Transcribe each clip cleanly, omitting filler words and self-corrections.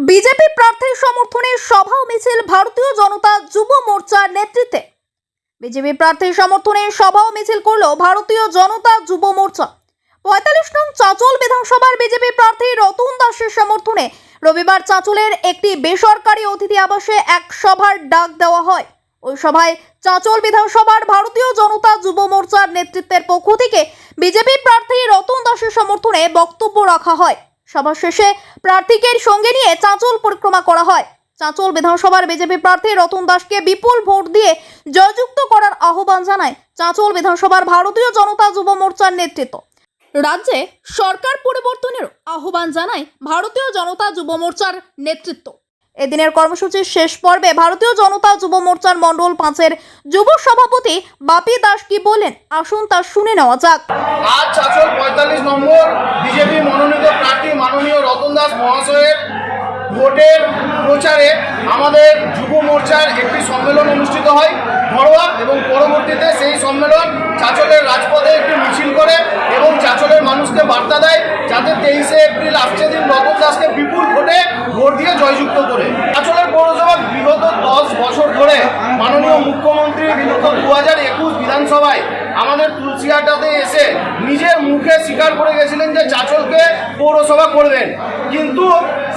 BJP প্রার্থীর সমর্থনে সভা ও মিছিল ভারতীয় জনতা যুব মোর্চার নেতৃত্বে। বিজেপি প্রার্থীর সমর্থনে সভা ও মিছিল করল ভারতীয় জনতা যুব মোর্চা। ৪৫ নং চাঁচল বিধানসভার বিজেপি প্রার্থী রতন দাসের সমর্থনে রবিবার চাঁচলের একটি বেসরকারি অতিথি আবাসে এক সভার ডাক দেওয়া হয়। ওই সভায় চাঁচল বিধানসভার ভারতীয় জনতা যুব মোর্চার নেতৃত্বের পক্ষ থেকে বিজেপি প্রার্থী রতন দাসের সমর্থনে বক্তব্য রাখা হয়। সভা শেষে প্রার্থীকে সঙ্গে নিয়ে চাঁচল পরিক্রমা করা হয়। চাঁচল বিধানসভার বিজেপি প্রার্থী রতন দাসকে বিপুল ভোট দিয়ে জয়যুক্ত করার আহ্বান জানায় চাঁচল বিধানসভার ভারতীয় জনতা যুব মোর্চার নেতৃত্ব। রাজ্যে সরকার পরিবর্তনের আহ্বান জানায় ভারতীয় জনতা যুব মোর্চার নেতৃত্ব। এদিনের কর্মসূচির শেষ পর্বে ভারতীয় জনতা যুব মোর্চার মণ্ডল 5-এর যুব সভাপতি বাপি দাস কি বলেন, আসুন তা শুনে নেওয়া যাক। আজ চাঁচল ৪৫ নম্বর বিজেপি মনোনীত প্রার্থী মাননীয় রতন দাস মহাশয়ের ভোটের প্রচারে আমাদের যুব মোর্চার একটি সম্মেলন অনুষ্ঠিত হয় ঘরোয়া, এবং পরবর্তীতে সেই সম্মেলন চাঁচলের রাজপথে একটি মিছিল করে এবং চাঁচলের মানুষকে বার্তা দেয় যাতে 23শে এপ্রিল আসছে দিন রতন দাসকে বিপুল ভোটে ভোট দিয়ে জয়যুক্ত করে। চাঁচলের পৌরসভা বিগত 10 বছর ধরে মাননীয় মুখ্যমন্ত্রী বিগত 2021 বিধানসভায় আমাদের তুলসিয়াটাতে এসে নিজের মুখে স্বীকার করে গেছিলেন যে চাঁচলকে পৌরসভা করবেন, কিন্তু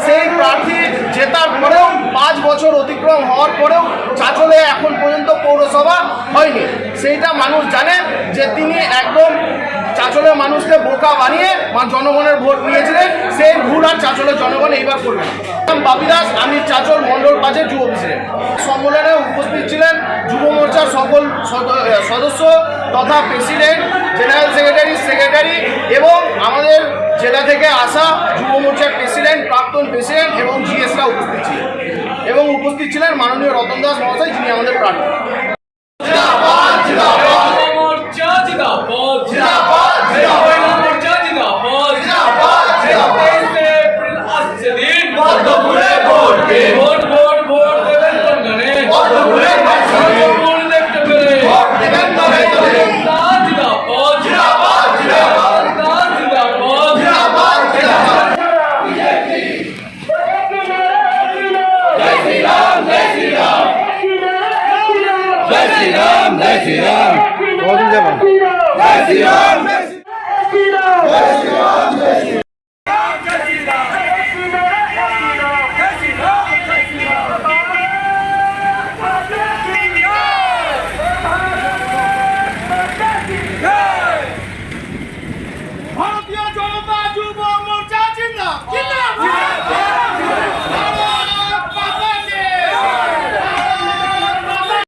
সেই প্রার্থী জেতার পরেও 5 বছর অতিক্রম হওয়ার পরেও চাঁচলে এখন পর্যন্ত পৌরসভা হয়নি। সেইটা মানুষ জানে যে তিনি একদম চাঁচলের মানুষকে বোকা বানিয়ে জনগণের ভোট নিয়েছিলেন। সেই ভুল আর চাঁচলের জনগণ এইবার করবেন। বাপি দাস, আমি চাঁচল মণ্ডল 5-এর যুব প্রেসিডেন্ট। সম্মেলনে উপস্থিত ছিলেন যুব মোর্চার সকল সদস্য তথা প্রেসিডেন্ট, জেনারেল সেক্রেটারি এবং আমাদের জেলা থেকে আসা যুব মোর্চার প্রেসিডেন্ট, প্রাক্তন প্রেসিডেন্ট এবং জিএসরা উপস্থিত ছিলেন, এবং উপস্থিত ছিলেন মাননীয় রতন দাস মহাশয়, যিনি আমাদের প্রার্থী। Jai Shri Ram.